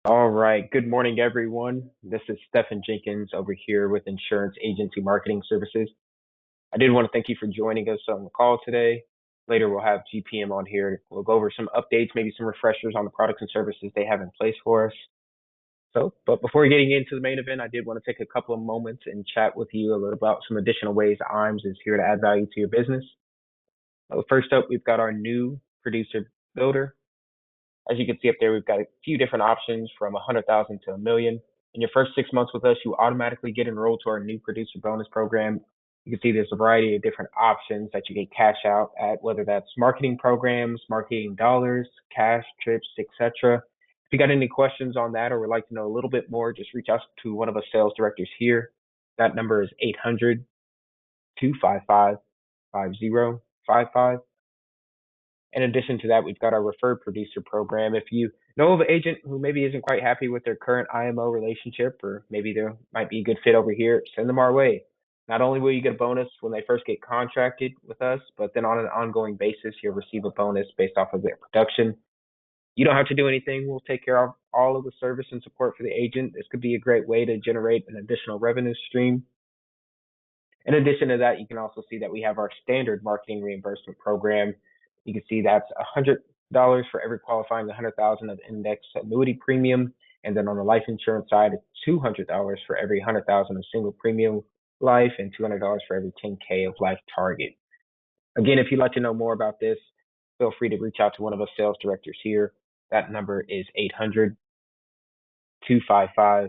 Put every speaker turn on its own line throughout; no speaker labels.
All right. Good morning, everyone. This is Stephen Jenkins over here with Insurance Agency Marketing Services. I did want to thank you for joining us on the call today. Later, we'll have GPM on here. We'll go over some updates, maybe some refreshers on the products and services they have in place for us. But before getting into the main event, I did want to take a couple of moments and chat with you a little about some additional ways IAMS is here to add value to your business. First up, we've got our new producer builder. As you can see up there, we've got a few different options from 100,000 to a million. In your first 6 months with us, you automatically get enrolled to our new producer bonus program. You can see there's a variety of different options that you can cash out at, whether that's marketing programs, marketing dollars, cash, trips, etc. If you got any questions on that or would like to know a little bit more, just reach out to one of us sales directors here. That number is 800-255-5055. In addition to that, we've got our referred producer program. If you know of an agent who maybe isn't quite happy with their current IMO relationship, or maybe there might be a good fit over here, send them our way. Not only will you get a bonus when they first get contracted with us, but then on an ongoing basis, you'll receive a bonus based off of their production. You don't have to do anything. We'll take care of all of the service and support for the agent. This could be a great way to generate an additional revenue stream. In addition to that, you can also see that we have our standard marketing reimbursement program. You can see that's $100 for every qualifying 100,000 of index annuity premium. And then on the life insurance side, it's $200 for every 100,000 of single premium life and $200 for every 10K of life target. Again, if you'd like to know more about this, feel free to reach out to one of us sales directors here. That number is 800-255-5055.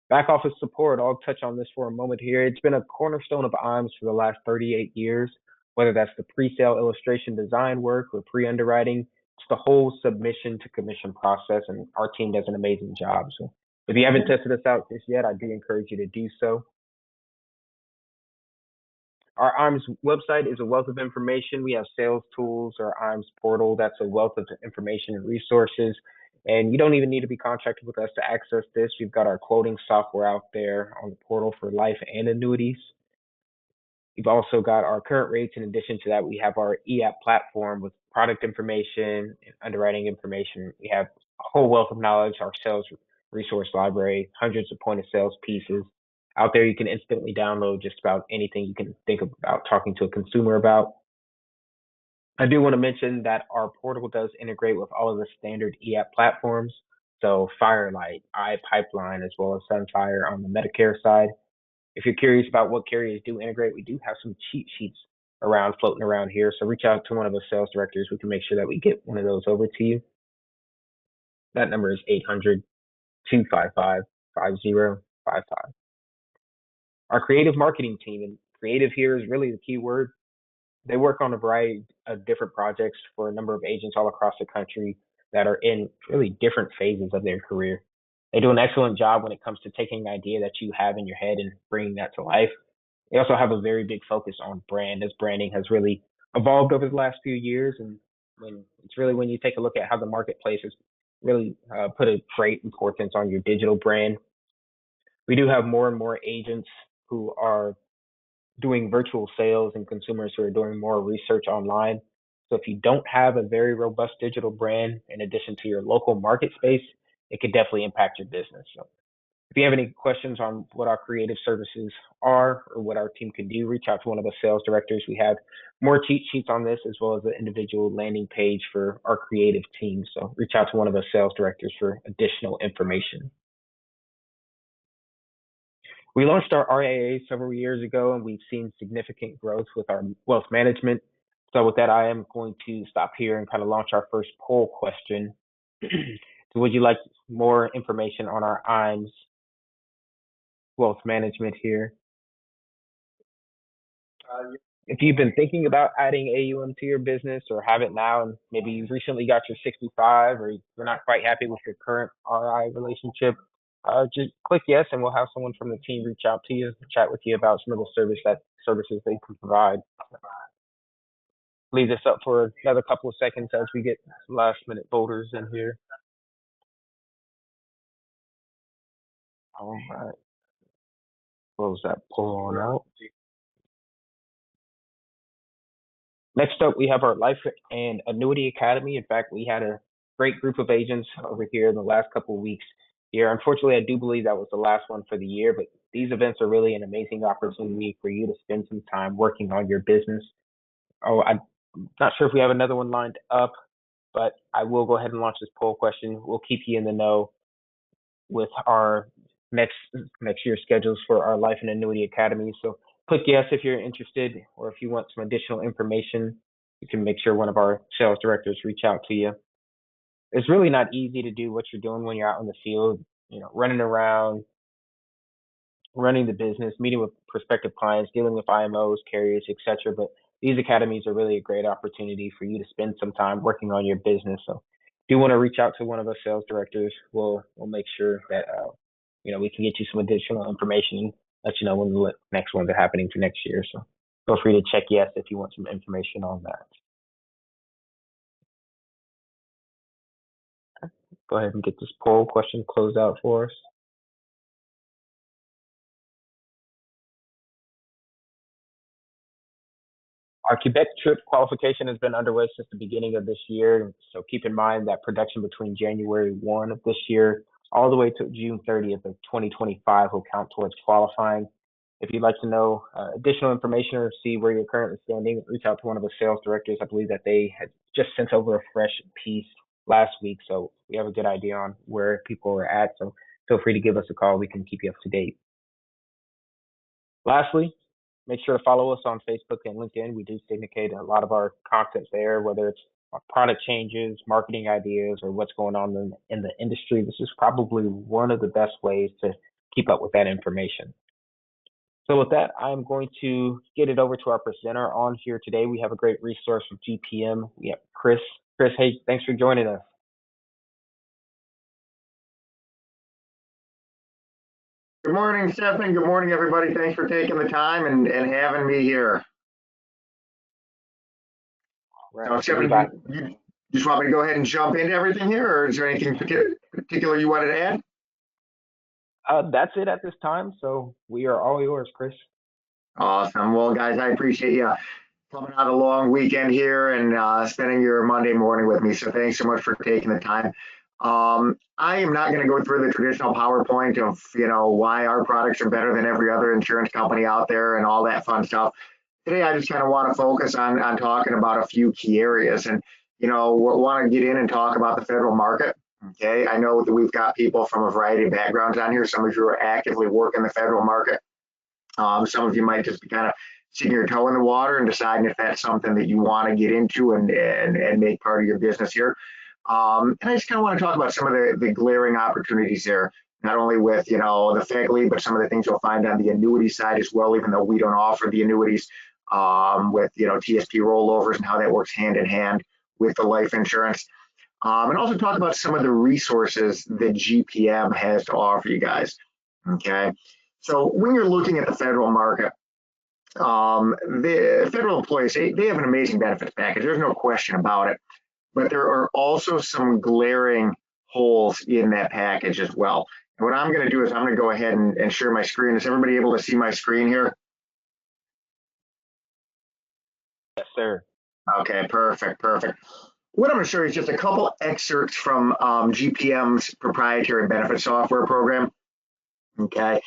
Back office support, I'll touch on this for a moment here. It's been a cornerstone of IAMS for the last 38 years, whether that's the pre-sale illustration design work or pre-underwriting. It's the whole submission to commission process, and our team does an amazing job. So if you haven't tested us out just yet, I do encourage you to do so. Our IAMS website is a wealth of information. We have sales tools, our IAMS portal. That's a wealth of information and resources. And you don't even need to be contracted with us to access this. We've got our quoting software out there on the portal for life and annuities. We've also got our current rates. In addition to that, we have our e-app platform with product information and underwriting information. We have a whole wealth of knowledge, our sales resource library, hundreds of point of sales pieces. Out there, you can instantly download just about anything you can think about talking to a consumer about. I do want to mention that our portal does integrate with all of the standard e-app platforms. So Firelight, iPipeline, as well as Sunfire on the Medicare side. If you're curious about what carriers do integrate, we do have some cheat sheets floating around here. So reach out to one of the sales directors. We can make sure that we get one of those over to you. That number is 800-255-5055. Our creative marketing team, and creative here is really the key word. They work on a variety of different projects for a number of agents all across the country that are in really different phases of their career. They do an excellent job when it comes to taking an idea that you have in your head and bringing that to life. They also have a very big focus on brand, as branding has really evolved over the last few years. And when you take a look at how the marketplace has really put a great importance on your digital brand. We do have more and more agents who are doing virtual sales and consumers who are doing more research online. So if you don't have a very robust digital brand in addition to your local market space, it could definitely impact your business. So if you have any questions on what our creative services are or what our team can do, reach out to one of the sales directors. We have more cheat sheets on this as well as the individual landing page for our creative team. So reach out to one of the sales directors for additional information. We launched our RIA several years ago, and we've seen significant growth with our wealth management. So with that, I am going to stop here and kind of launch our first poll question. So would you like more information on our IAMS wealth management here? If you've been thinking about adding AUM to your business or have it now, and maybe you recently got your 65 or you're not quite happy with your current RI relationship, just click yes, and we'll have someone from the team reach out to you, chat with you about some of the services they can provide. Leave this up for another couple of seconds as we get some last minute voters in here. All right, close that poll on out. Next up, we have our Life and Annuity Academy. In fact, we had a great group of agents over here in the last couple of weeks here. Unfortunately, I do believe that was the last one for the year, but these events are really an amazing opportunity for you to spend some time working on your business. Oh, I'm not sure if we have another one lined up, but I will go ahead and launch this poll question. We'll keep you in the know with our next next year's schedules for our Life and Annuity Academy. So click yes if you're interested, or if you want some additional information, you can make sure one of our sales directors reach out to you. It's really not easy to do what you're doing when you're out in the field, running around, running the business, meeting with prospective clients, dealing with IMOs, carriers, etc. But these academies are really a great opportunity for you to spend some time working on your business. So if you want to reach out to one of our sales directors, we'll make sure that we can get you some additional information and let you know when the next ones are happening for next year. So feel free to check yes if you want some information on that. Go ahead and get this poll question closed out for us. Our Quebec trip qualification has been underway since the beginning of this year, so keep in mind that production between January 1 of this year all the way to June 30th of 2025 will count towards qualifying. If you'd like to know additional information or see where you're currently standing, reach out to one of the sales directors. I believe that they had just sent over a fresh piece last week, so we have a good idea on where people are at. So feel free to give us a call. We can keep you up to date. Lastly, make sure to follow us on Facebook and LinkedIn. We do syndicate a lot of our content there, whether it's product changes, marketing ideas, or what's going on in the industry. This is probably one of the best ways to keep up with that information. So with that, I'm going to get it over to our presenter on here today. We have a great resource from GPM. We have Chris. Chris, hey, thanks for joining us.
Good morning, Stephen. Good morning, everybody. Thanks for taking the time and having me here.
Right.
So, Stephen, you just want me to go ahead and jump into everything here, or is there anything particular you wanted to add?
That's it at this time. So we are all yours, Chris.
Awesome. Well, guys, I appreciate you coming out a long weekend here and spending your Monday morning with me. So thanks so much for taking the time. I am not going to go through the traditional PowerPoint of, why our products are better than every other insurance company out there and all that fun stuff. Today, I just kind of want to focus on talking about a few key areas and, want to get in and talk about the federal market. Okay. I know that we've got people from a variety of backgrounds on here. Some of you are actively working the federal market. Some of you might just be kind of sticking your toe in the water and deciding if that's something that you want to get into and make part of your business here. And I just kind of want to talk about some of the glaring opportunities there, not only with, the FEGLI, but some of the things you'll find on the annuity side as well, even though we don't offer the annuities with, TSP rollovers and how that works hand in hand with the life insurance. And also talk about some of the resources that GPM has to offer you guys. Okay. So when you're looking at the federal market, the federal employees, they have an amazing benefits package. There's no question about it. But there are also some glaring holes in that package as well. And what I'm going to do is I'm going to go ahead and share my screen. Is everybody able to see my screen here?
Yes, sir.
Okay, perfect. What I'm going to show you is just a couple excerpts from GPM's proprietary benefit software program. Okay,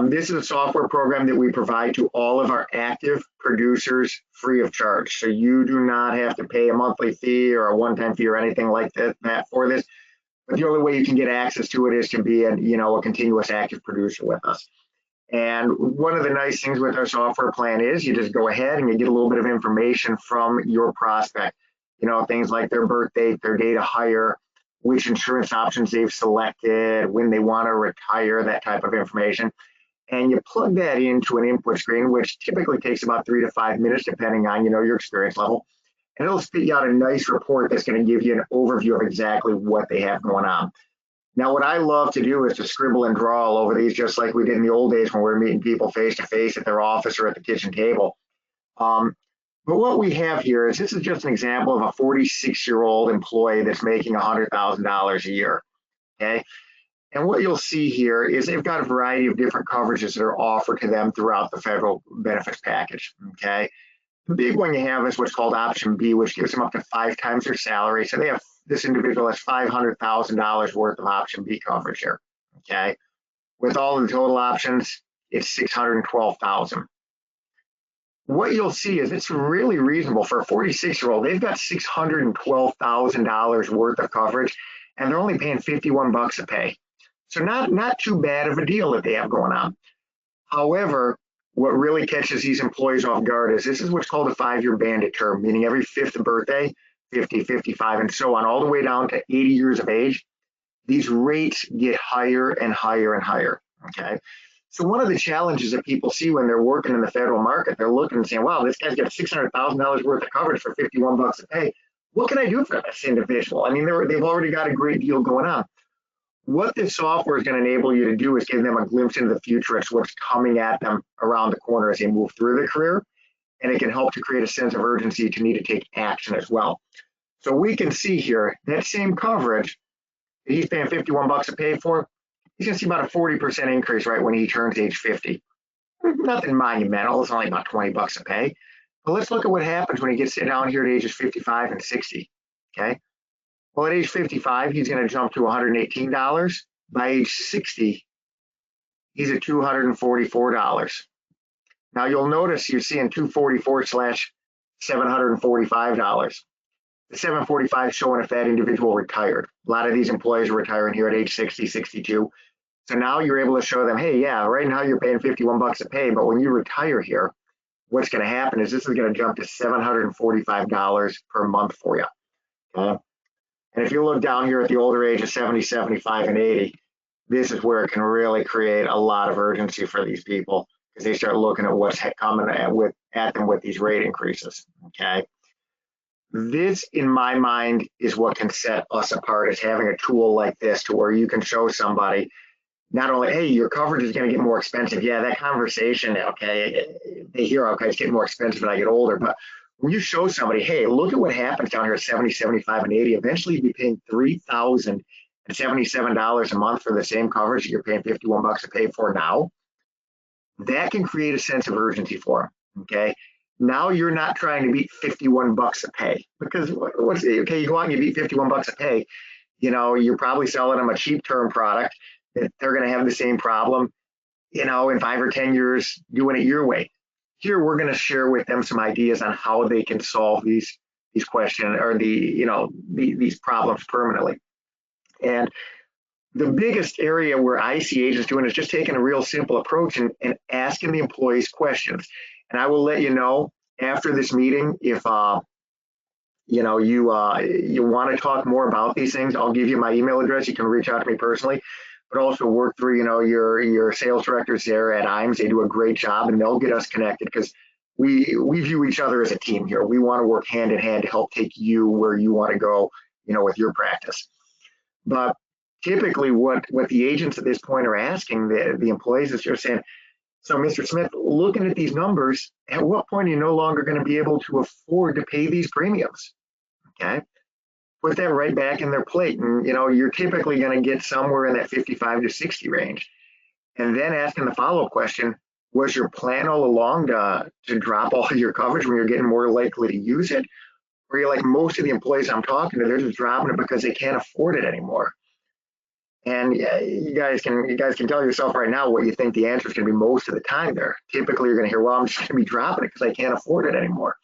this is a software program that we provide to all of our active producers free of charge. So you do not have to pay a monthly fee or a one-time fee or anything like that for this. But the only way you can get access to it is to be a continuous active producer with us. And one of the nice things with our software plan is you just go ahead and you get a little bit of information from your prospect. Things like their birth date, their date of hire, which insurance options they've selected, when they want to retire, that type of information. And you plug that into an input screen, which typically takes about 3 to 5 minutes, depending on, your experience level. And it'll spit you out a nice report that's going to give you an overview of exactly what they have going on. Now, what I love to do is to scribble and draw all over these, just like we did in the old days when we were meeting people face to face at their office or at the kitchen table. But what we have here is this is just an example of a 46-year-old employee that's making $100,000 a year, okay? And what you'll see here is they've got a variety of different coverages that are offered to them throughout the federal benefits package, okay? The big one you have is what's called option B, which gives them up to 5 times their salary. So they have, this individual has $500,000 worth of option B coverage here. Okay. With all the total options, it's 612,000. What you'll see is it's really reasonable for a 46-year-old. They've got $612,000 worth of coverage, and they're only paying 51 bucks a pay. So not too bad of a deal that they have going on. However, what really catches these employees off guard is this is what's called a 5-year bandit term, meaning every 5th birthday, 50, 55, and so on, all the way down to 80 years of age, these rates get higher and higher and higher, okay? So one of the challenges that people see when they're working in the federal market, they're looking and saying, wow, this guy's got $600,000 worth of coverage for 51 bucks a pay. What can I do for this individual? I mean, they've already got a great deal going on. What this software is going to enable you to do is give them a glimpse into the future as to what's coming at them around the corner as they move through their career. And it can help to create a sense of urgency to need to take action as well. So we can see here that same coverage that he's paying 51 bucks a pay for, he's going to see about a 40% increase right when he turns age 50. Nothing monumental, it's only about 20 bucks a pay. But let's look at what happens when he gets down here at ages 55 and 60, okay? Well, at age 55, he's going to jump to $118. By age 60, he's at $244. Now you'll notice you're seeing 244 slash $745. The 745 showing if that individual retired. A lot of these employees are retiring here at age 60, 62. So now you're able to show them, hey, yeah, right now you're paying 51 bucks a pay, but when you retire here, what's going to happen is this is going to jump to $745 per month for you. Okay? And if you look down here at the older age of 70, 75, and 80, this is where it can really create a lot of urgency for these people because they start looking at what's coming at them with these rate increases, okay? This, in my mind, is what can set us apart, is having a tool like this to where you can show somebody not only, hey, your coverage is going to get more expensive. Yeah, that conversation, okay, they hear, okay, it's getting more expensive when I get older, but when you show somebody, hey, look at what happens down here at 70, 75, and 80, eventually you'll be paying $3,077 a month for the same coverage that you're paying 51 bucks a pay for now. That can create a sense of urgency for them, okay? Now you're not trying to beat 51 bucks a pay because okay, you go out and you beat 51 bucks a pay, you know, you're probably selling them a cheap term product that they're going to have the same problem, you know, in 5 or 10 years doing it your way. Here, we're going to share with them some ideas on how they can solve these questions or these problems permanently. And the biggest area where I see agents doing is just taking a real simple approach and asking the employees questions. And I will let you know after this meeting if you want to talk more about these things. I'll give you my email address. You can reach out to me personally. But also work through, your sales directors there at IAMS. They do a great job, and they'll get us connected because we view each other as a team here. We want to work hand in hand to help take you where you want to go, with your practice. But typically, what the agents at this point are asking the employees is just saying, so Mr. Smith, looking at these numbers, at what point are you no longer going to be able to afford to pay these premiums? Okay. Put that right back in their plate. And, you're typically going to get somewhere in that 55 to 60 range. And then asking the follow-up question, was your plan all along to drop all your coverage when you're getting more likely to use it? Or you're like most of the employees I'm talking to, they're just dropping it because they can't afford it anymore. And you guys can tell yourself right now what you think the answer is going to be most of the time there. Typically, you're going to hear, well, I'm just going to be dropping it because I can't afford it anymore.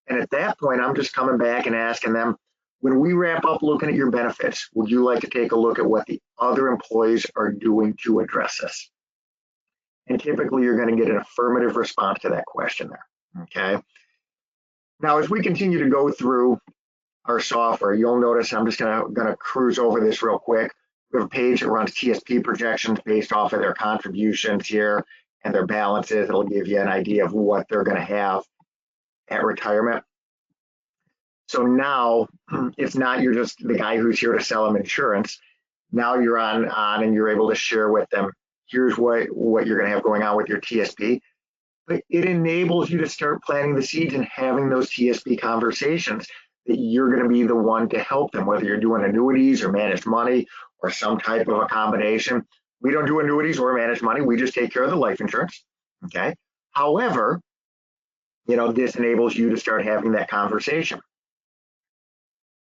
And at that point, I'm just coming back and asking them, when we wrap up looking at your benefits, would you like to take a look at what the other employees are doing to address this? And typically, you're going to get an affirmative response to that question there, okay? Now, as we continue to go through our software, you'll notice I'm just going to cruise over this real quick. We have a page that runs TSP projections based off of their contributions here and their balances. It'll give you an idea of what they're going to have at retirement. So now it's not you're just the guy who's here to sell them insurance. Now you're on and you're able to share with them, here's what you're going to have going on with your TSP. But it enables you to start planting the seeds and having those TSP conversations that you're going to be the one to help them, whether you're doing annuities or managed money or some type of a combination. We don't do annuities or managed money. We just take care of the life insurance. Okay. However, this enables you to start having that conversation.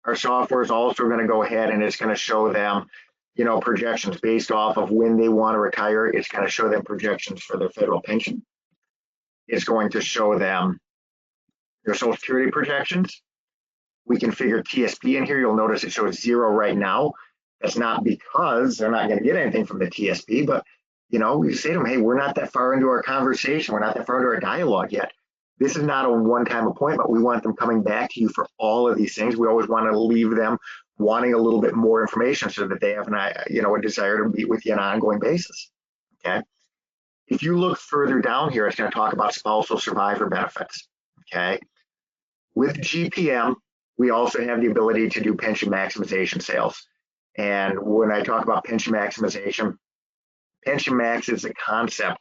Our software is also going to go ahead and it's going to show them, projections based off of when they want to retire. It's going to show them projections for their federal pension. It's going to show them their Social Security projections. We configure TSP in here. You'll notice it shows 0 right now. That's not because they're not going to get anything from the TSP, but we say to them, hey, we're not that far into our conversation. We're not that far into our dialogue yet. This is not a one-time appointment. We want them coming back to you for all of these things. We always want to leave them wanting a little bit more information so that they have a desire to meet with you on an ongoing basis. Okay. If you look further down here, it's going to talk about spousal survivor benefits. Okay. With GPM, we also have the ability to do pension maximization sales. And when I talk about pension maximization, pension max is the concept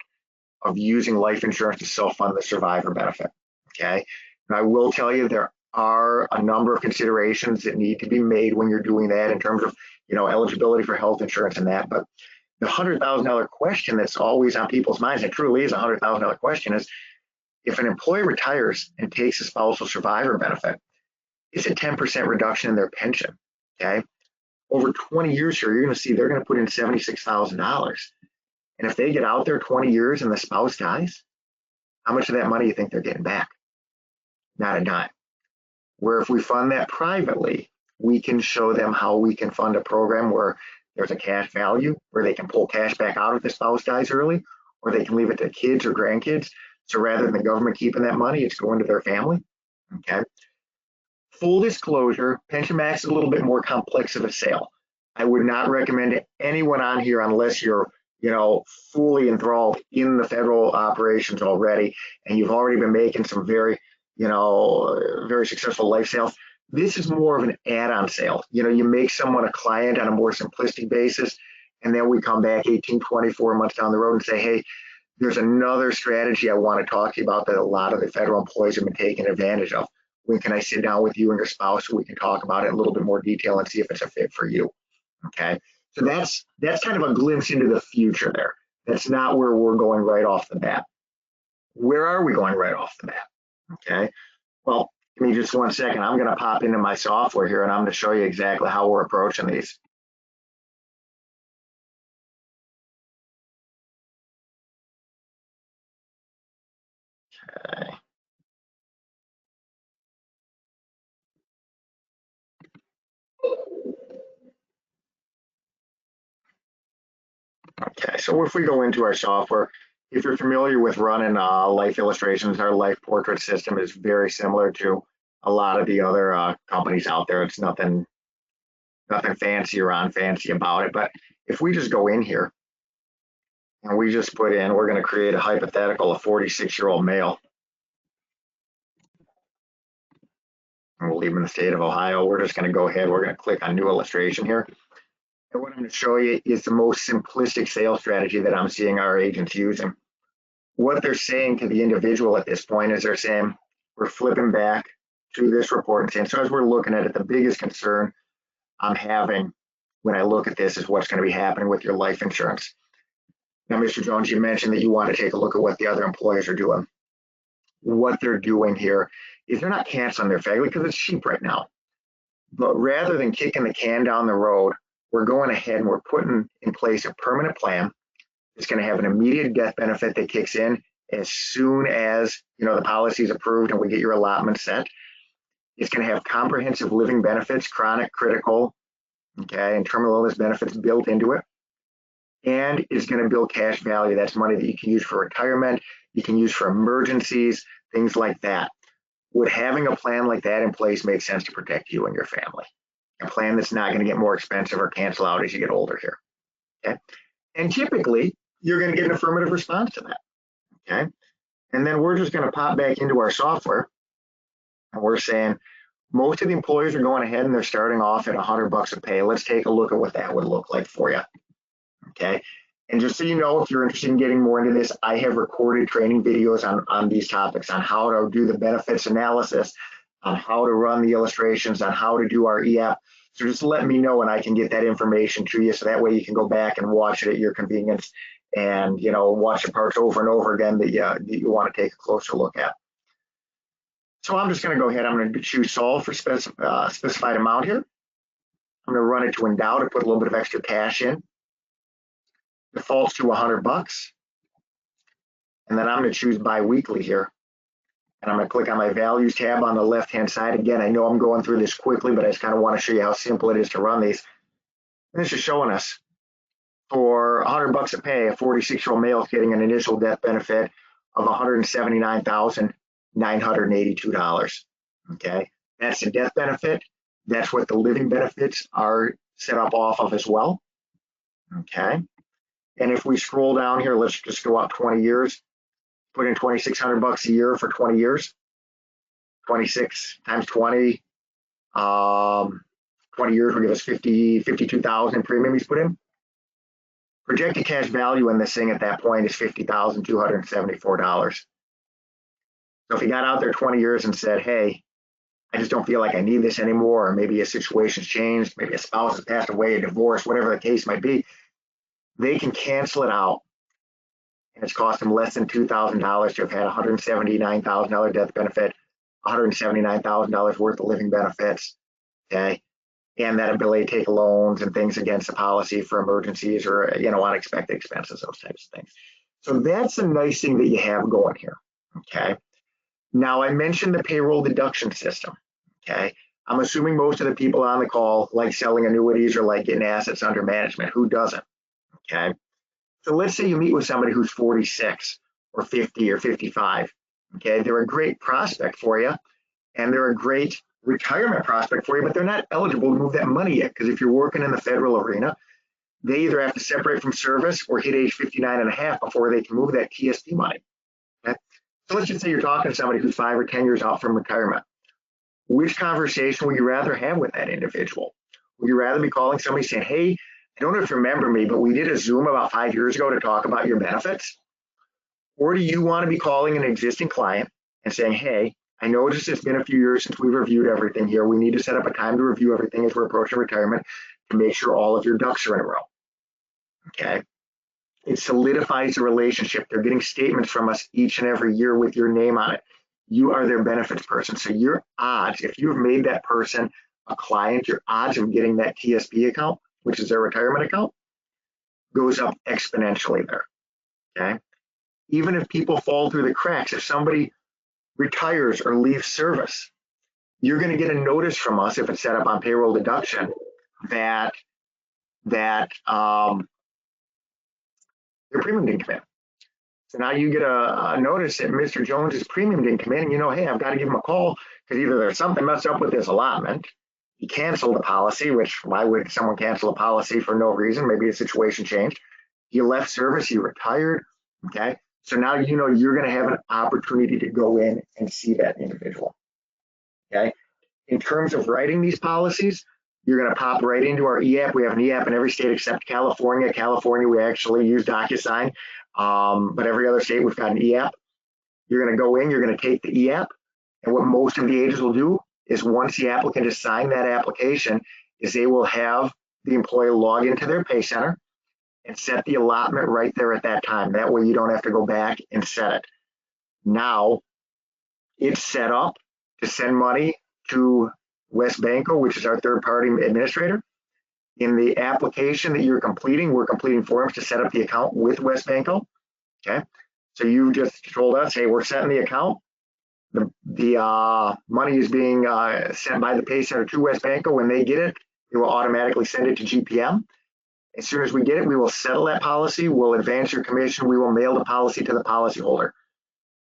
of using life insurance to self-fund the survivor benefit. Okay. And I will tell you there are a number of considerations that need to be made when you're doing that in terms of eligibility for health insurance and that. But the $100,000 question that's always on people's minds, it truly is a $100,000 question, is if an employee retires and takes a spousal survivor benefit, it's a 10% reduction in their pension. Okay. Over 20 years here, you're going to see they're going to put in $76,000. And if they get out there 20 years and the spouse dies, how much of that money do you think they're getting back? Not a dime. Where if we fund that privately, we can show them how we can fund a program where there's a cash value, where they can pull cash back out if the spouse dies early, or they can leave it to kids or grandkids. So rather than the government keeping that money, it's going to their family. Okay. Full disclosure, Pension Max is a little bit more complex of a sale. I would not recommend it anyone on here unless you're fully enthralled in the federal operations already, and you've already been making some very, very successful life sales. This is more of an add-on sale. You make someone a client on a more simplistic basis, and then we come back 18, 24 months down the road and say, hey, there's another strategy I want to talk to you about that a lot of the federal employees have been taking advantage of. When can I sit down with you and your spouse so we can talk about it in a little bit more detail and see if it's a fit for you? Okay. So that's kind of a glimpse into the future there. That's not where we're going right off the bat. Where are we going right off the bat? Okay. Well, give me just 1 second. I'm going to pop into my software here and I'm going to show you exactly how we're approaching these. Okay. Okay, so if we go into our software, if you're familiar with running life illustrations, our life portrait system is very similar to a lot of the other companies out there. It's nothing fancy or fancy about it. But if we just go in here and we just put in, we're going to create a hypothetical, a 46-year-old male. And we'll leave in the state of Ohio. We're just going to go ahead. We're going to click on new illustration here. And what I'm going to show you is the most simplistic sales strategy that I'm seeing our agents using. What they're saying to the individual at this point is they're saying, we're flipping back to this report and saying, so as we're looking at it, the biggest concern I'm having when I look at this is what's going to be happening with your life insurance. Now, Mr. Jones, you mentioned that you want to take a look at what the other employers are doing. What they're doing here is they're not canceling their FEGLI because it's cheap right now. But rather than kicking the can down the road, we're going ahead and we're putting in place a permanent plan. It's going to have an immediate death benefit that kicks in as soon as the policy is approved and we get your allotment set. It's going to have comprehensive living benefits, chronic, critical, okay, and terminal illness benefits built into it. And it's going to build cash value. That's money that you can use for retirement, you can use for emergencies, things like that. Would having a plan like that in place make sense to protect you and your family? A plan that's not going to get more expensive or cancel out as you get older here. Okay. And typically, you're going to get an affirmative response to that. Okay. And then we're just going to pop back into our software. And we're saying most of the employers are going ahead and they're starting off at $100 a pay. Let's take a look at what that would look like for you. Okay. And just so you know, if you're interested in getting more into this, I have recorded training videos on these topics, on how to do the benefits analysis, on how to run the illustrations, on how to do our EAP. So just let me know and I can get that information to you so that way you can go back and watch it at your convenience and watch the parts over and over again that you want to take a closer look at. So I'm just going to go ahead. I'm going to choose solve for specified amount here. I'm going to run it to endow to put a little bit of extra cash in. Defaults to $100. And then I'm going to choose biweekly here. And I'm going to click on my values tab on the left-hand side. Again, I know I'm going through this quickly, but I just kind of want to show you how simple it is to run these. And this is showing us for $100 a pay, a 46-year-old male is getting an initial death benefit of $179,982. Okay, that's the death benefit. That's what the living benefits are set up off of as well. Okay, and if we scroll down here, let's just go up 20 years. Put in $2,600 a year for 20 years. 26 times 20. 20 years will give us 52,000 premium he's put in. Projected cash value in this thing at that point is $50,274. So if he got out there 20 years and said, hey, I just don't feel like I need this anymore, or maybe a situation's changed, maybe a spouse has passed away, a divorce, whatever the case might be, they can cancel it out. And it's cost him less than $2,000 to have had $179,000 death benefit, $179,000 worth of living benefits, okay? And that ability to take loans and things against the policy for emergencies or, you know, unexpected expenses, those types of things. So that's the nice thing that you have going here, okay? Now, I mentioned the payroll deduction system, okay? I'm assuming most of the people on the call like selling annuities or like getting assets under management. Who doesn't, okay? So let's say you meet with somebody who's 46 or 50 or 55, okay? They're a great prospect for you, and they're a great retirement prospect for you, but they're not eligible to move that money yet, because if you're working in the federal arena, they either have to separate from service or hit age 59 and a half before they can move that TSP money. Okay? So let's just say you're talking to somebody who's 5 or 10 years out from retirement. Which conversation would you rather have with that individual? Would you rather be calling somebody saying, hey, I don't know if you remember me, but we did a Zoom about 5 years ago to talk about your benefits? Or do you want to be calling an existing client and saying, hey, I noticed it's been a few years since we've reviewed everything here. We need to set up a time to review everything as we're approaching retirement to make sure all of your ducks are in a row. Okay. It solidifies the relationship. They're getting statements from us each and every year with your name on it. You are their benefits person. So your odds, if you've made that person a client, your odds of getting that TSP account, which is their retirement account, goes up exponentially there. Okay. Even if people fall through the cracks, if somebody retires or leaves service, you're going to get a notice from us if it's set up on payroll deduction that their premium didn't come in. So now you get a notice that Mr. Jones's premium didn't come in, and you know, hey, I've got to give him a call because either there's something messed up with his allotment, he canceled the policy, which why would someone cancel a policy for no reason? Maybe a situation changed. He left service, he retired, okay? So now you know you're going to have an opportunity to go in and see that individual, okay? In terms of writing these policies, you're going to pop right into our e-app. We have an e-app in every state except California. California, we actually use DocuSign, but every other state, we've got an e-app. You're going to go in, you're going to take the e-app, and what most of the agents will do is once the applicant has signed that application, is they will have the employee log into their pay center and set the allotment right there at that time. That way you don't have to go back and set it. Now it's set up to send money to West Banco, which is our third-party administrator. In the application that you're completing, we're completing forms to set up the account with West Banco. Okay, so you just told us, hey, we're setting the account. The money is being sent by the pay center to West Banco. When they get it, it will automatically send it to GPM. As soon as we get it, we will settle that policy. We'll advance your commission. We will mail the policy to the policyholder.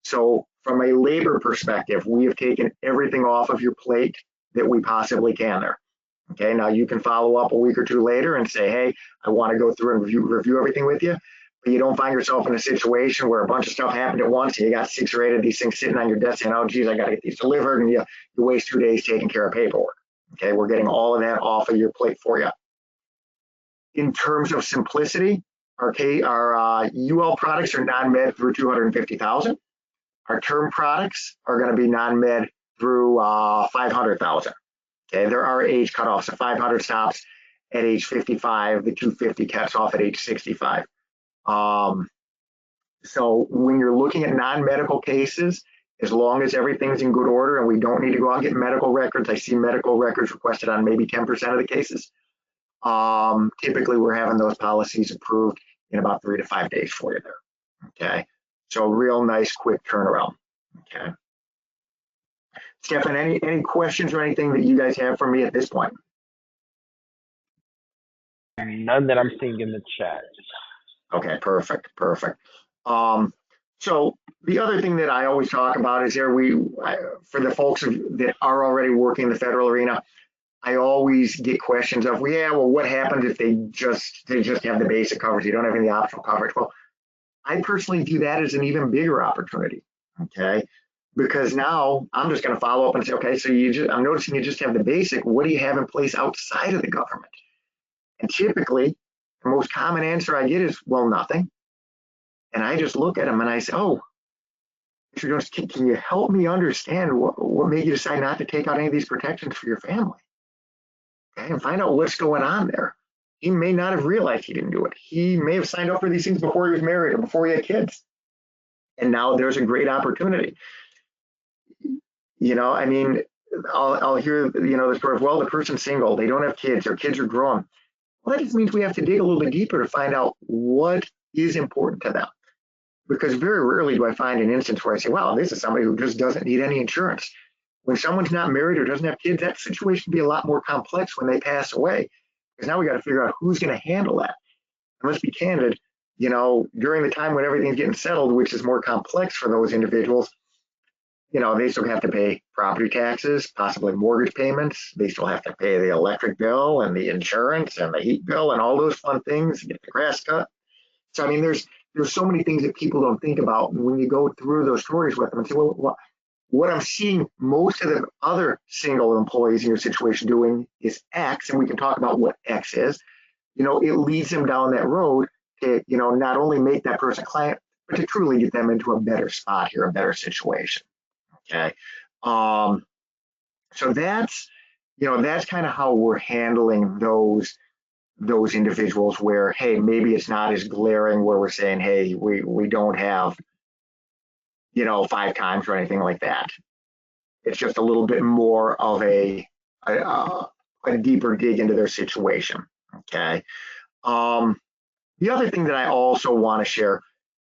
So from a labor perspective, we have taken everything off of your plate that we possibly can there. Okay, now you can follow up a week or two later and say, hey, I want to go through and review everything with you. But you don't find yourself in a situation where a bunch of stuff happened at once and you got 6 or 8 of these things sitting on your desk saying, oh, geez, I got to get these delivered. And you waste 2 days taking care of paperwork. Okay, we're getting all of that off of your plate for you. In terms of simplicity, our UL products are non-med through 250,000. Our term products are going to be non-med through 500,000. Okay, there are age cutoffs. So 500 stops at age 55. The 250 caps off at age 65. So when you're looking at non-medical cases, as long as everything's in good order and we don't need to go out and get medical records. I see medical records requested on maybe 10% of the cases. Typically, we're having those policies approved in about 3 to 5 days for you there. Okay, so real nice, quick turnaround. Okay, Stefan, any questions or anything that you guys have for me at this point?
None that I'm seeing in the chat.
Okay, perfect. So the other thing that I always talk about is for the folks that are already working in the federal arena, I always get questions of, well, yeah, well, what happens if they just have the basic coverage? You don't have any optional coverage. Well, I personally view that as an even bigger opportunity. Okay, because now I'm just going to follow up and say, okay, so I'm noticing you just have the basic. What do you have in place outside of the government? And typically, the most common answer I get is, well, nothing. And I just look at them and I say, oh, Mr. Jones, can you help me understand what made you decide not to take out any of these protections for your family? Okay, and find out what's going on there. He may not have realized he didn't do it. He may have signed up for these things before he was married or before he had kids. And now there's a great opportunity. You know, I mean, I'll hear, the story of, well, the person's single, they don't have kids, their kids are grown. Well, that just means we have to dig a little bit deeper to find out what is important to them. Because very rarely do I find an instance where I say, wow, this is somebody who just doesn't need any insurance. When someone's not married or doesn't have kids, that situation can be a lot more complex when they pass away. Because now we got to figure out who's going to handle that. And let's be candid, during the time when everything's getting settled, which is more complex for those individuals, they still have to pay property taxes, possibly mortgage payments. They still have to pay the electric bill and the insurance and the heat bill and all those fun things, get the grass cut. So, I mean, there's so many things that people don't think about. And when you go through those stories with them and say, well, what I'm seeing most of the other single employees in your situation doing is X, and we can talk about what X is, it leads them down that road to, not only make that person client, but to truly get them into a better spot here, a better situation. Okay. So that's kind of how we're handling those individuals where, hey, maybe it's not as glaring where we're saying, hey, we don't have, 5 times or anything like that. It's just a little bit more of a deeper dig into their situation. Okay. The other thing that I also want to share,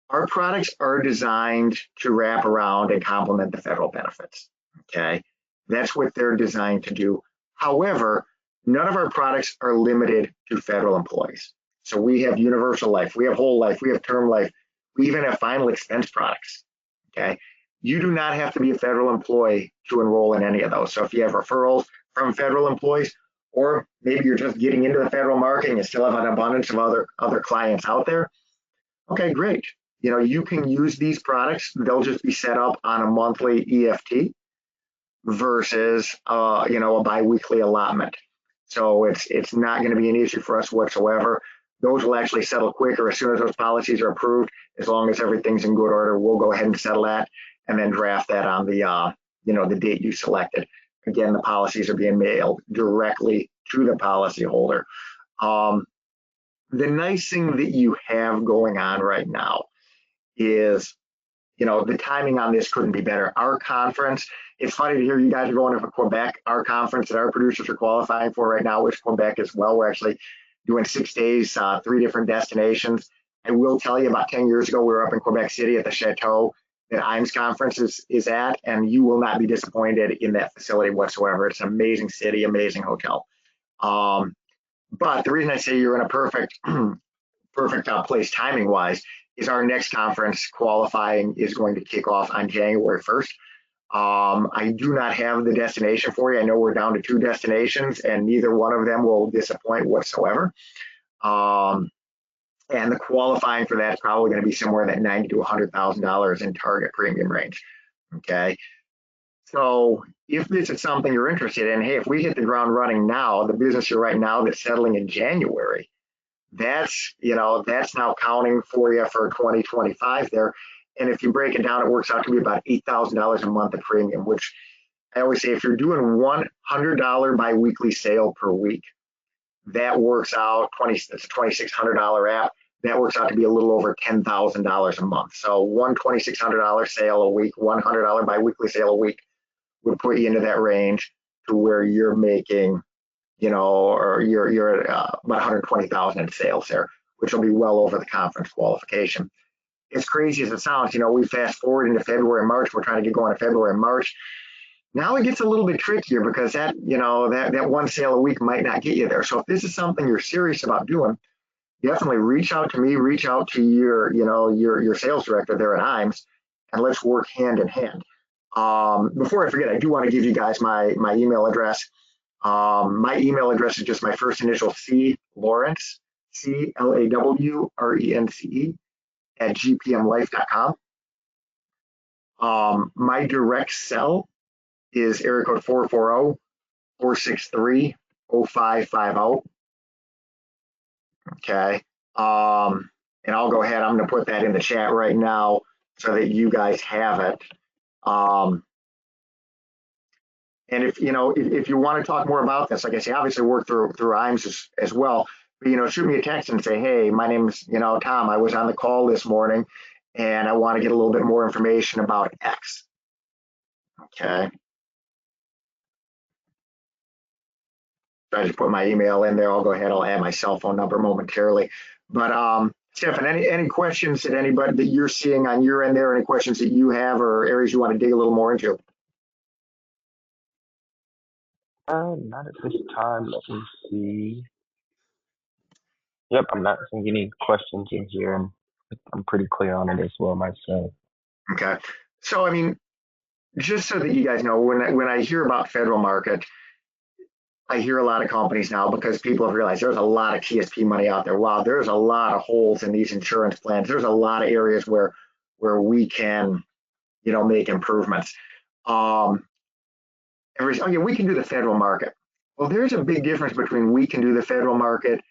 our products are designed to wrap around and complement the federal benefits. Okay. That's what they're designed to do. However, none of our products are limited to federal employees. So we have universal life, we have whole life, we have term life, we even have final expense products. Okay. You do not have to be a federal employee to enroll in any of those. So if you have referrals from federal employees, or maybe you're just getting into the federal market and you still have an abundance of other clients out there, okay, great. You can use these products. They'll just be set up on a monthly EFT versus a biweekly allotment. So it's not going to be an issue for us whatsoever. Those will actually settle quicker as soon as those policies are approved. As long as everything's in good order, we'll go ahead and settle that and then draft that on the the date you selected. Again, the policies are being mailed directly to the policyholder. The nice thing that you have going on right now is, the timing on this couldn't be better. Our conference, it's funny to hear you guys are going to Quebec. Our conference that our producers are qualifying for right now is Quebec as well. We're actually doing 6 days, 3 different destinations. I will tell you, about 10 years ago, we were up in Quebec City at the Chateau that IAMS conference is at, and you will not be disappointed in that facility whatsoever. It's an amazing city, amazing hotel. But the reason I say you're in a perfect place timing wise is our next conference qualifying is going to kick off on January 1st. I do not have the destination for you. I know we're down to 2 destinations and neither one of them will disappoint whatsoever. And the qualifying for that is probably going to be somewhere in that $90,000 to $100,000 in target premium range. Okay. So if this is something you're interested in, hey, if we hit the ground running now, the business you're right now that's settling in January, that's now counting for you for 2025 there. And if you break it down, it works out to be about $8,000 a month of premium, which I always say if you're doing $100 biweekly sale per week, that works out it's a $2,600 app. that works out to be a little over $10,000 a month. So one $2,600 sale a week, $100 biweekly sale a week would put you into that range to where you're making, or you're at about 120,000 in sales there, which will be well over the conference qualification. As crazy as it sounds, we fast forward into February and March. We're trying to get going in February and March. Now it gets a little bit trickier because that one sale a week might not get you there. So if this is something you're serious about doing, definitely reach out to me, reach out to your sales director there at IAMS, and let's work hand in hand. Before I forget, I do want to give you guys my email address. My email address is just my first initial C, Lawrence, CLAWRENCE at gpmlife.com. My direct cell is area code 440-463-0550. Okay. And I'll go ahead. I'm going to put that in the chat right now so that you guys have it. And if you want to talk more about this, like I say, obviously work through IAMS as well. But shoot me a text and say, hey, my name's Tom. I was on the call this morning, and I want to get a little bit more information about X. Okay. So I just put my email in there. I'll go ahead. I'll add my cell phone number momentarily. But Stefan, any questions that anybody that you're seeing on your end there? Any questions that you have or areas you want to dig a little more into?
Not at this time. Let me see. Yep, I'm not seeing any questions in here, and I'm pretty clear on it as well myself.
Okay. So, just so that you guys know, when I hear about federal market, I hear a lot of companies now because people have realized there's a lot of TSP money out there. Wow, there's a lot of holes in these insurance plans. There's a lot of areas where we can, make improvements. Oh yeah, we can do the federal market. Well, there's a big difference between we can do the federal market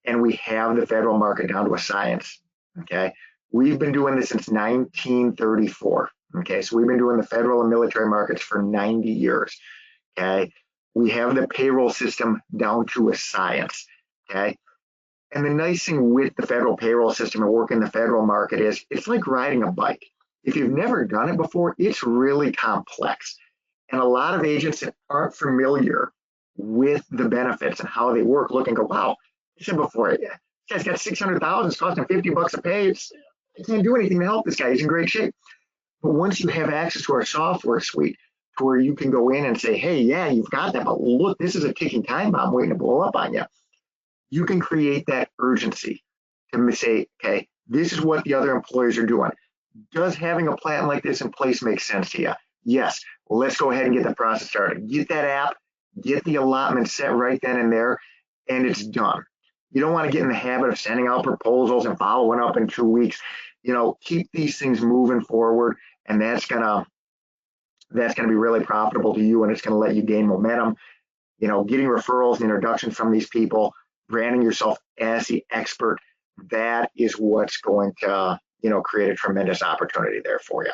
and we have the federal market down to a science. Okay, we've been doing this since 1934. Okay, so we've been doing the federal and military markets for 90 years. Okay, we have the payroll system down to a science. Okay, and the nice thing with the federal payroll system and working the federal market is it's like riding a bike. If you've never done it before, it's really complex. And a lot of agents that aren't familiar with the benefits and how they work look and go, wow, I said before, this guy's got 600,000, it's costing $50 a pay. I can't do anything to help this guy. He's in great shape. But once you have access to our software suite, to where you can go in and say, hey, yeah, you've got that, but look, this is a ticking time bomb waiting to blow up on you. You can create that urgency to say, okay, this is what the other employers are doing. Does having a plan like this in place make sense to you? Yes. Well, let's go ahead and get the process started. Get that app, get the allotment set right then and there, and it's done. You don't want to get in the habit of sending out proposals and following up in 2 weeks. Keep these things moving forward, and that's gonna be really profitable to you, and it's gonna let you gain momentum. Getting referrals and introductions from these people, branding yourself as the expert, that is what's going to, create a tremendous opportunity there for you.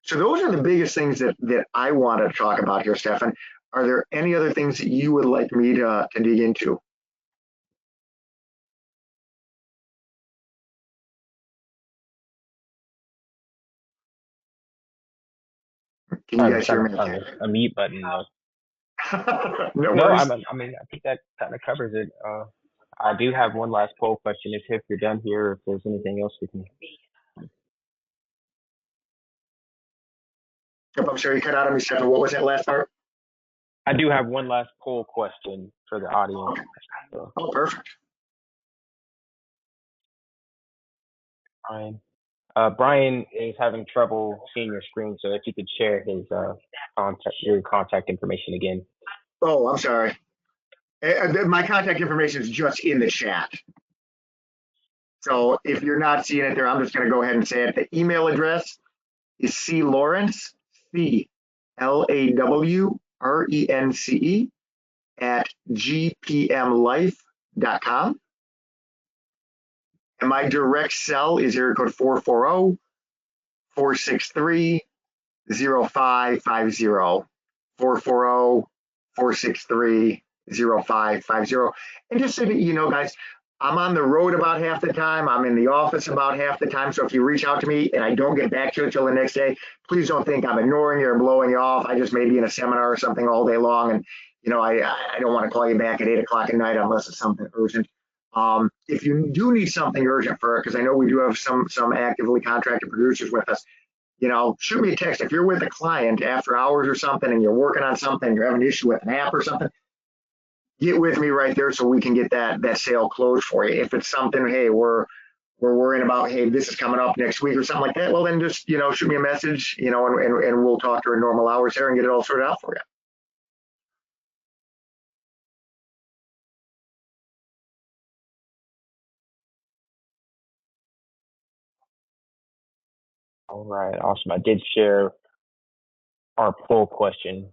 So those are the biggest things that I want to talk about here, Stefan. Are there any other things that you would like me to dig into? Can you guys hear me?
A mute button.
No
worries. I think that kind of covers it. I do have one last poll question. If you're done here, if there's anything else we can.
Yep, I'm sorry, you cut out on me, Stefan. What was that last part?
I do have one last poll question for the audience.
Okay. Oh, perfect.
Brian is having trouble seeing your screen, so if you could share his your contact information again.
Oh, I'm sorry. My contact information is just in the chat. So if you're not seeing it there, I'm just going to go ahead and say it. The email address is clawrence, CLAWRENCE at gpmlife.com. And my direct cell is area code 440-463-0550. 440-463-0550. And just so that you know, guys, I'm on the road about half the time. I'm in the office about half the time. So if you reach out to me and I don't get back to you until the next day, please don't think I'm ignoring you or blowing you off. I just may be in a seminar or something all day long. And, I don't want to call you back at 8 o'clock at night unless it's something urgent. If you do need something urgent for it, because I know we do have some actively contracted producers with us, shoot me a text. If you're with a client after hours or something and you're working on something, you're having an issue with an app or something, get with me right there so we can get that sale closed for you. If it's something, hey, we're worrying about, hey, this is coming up next week or something like that, well, then just, shoot me a message, and we'll talk during normal hours there and get it all sorted out for you.
All right, awesome. I did share our poll question,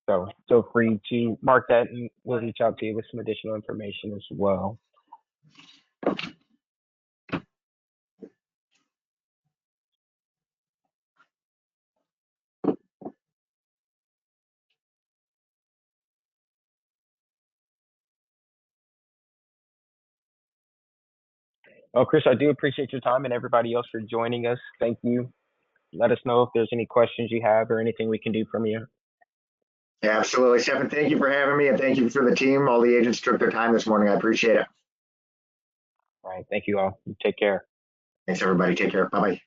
so feel free to mark that, and we'll reach out to you with some additional information as well. Well, Chris, I do appreciate your time and everybody else for joining us. Thank you. Let us know if there's any questions you have or anything we can do from you.
Yeah, absolutely. Stephen, thank you for having me, and thank you for the team. All the agents took their time this morning. I appreciate it.
All right. Thank you all. Take care.
Thanks, everybody. Take care. Bye-bye.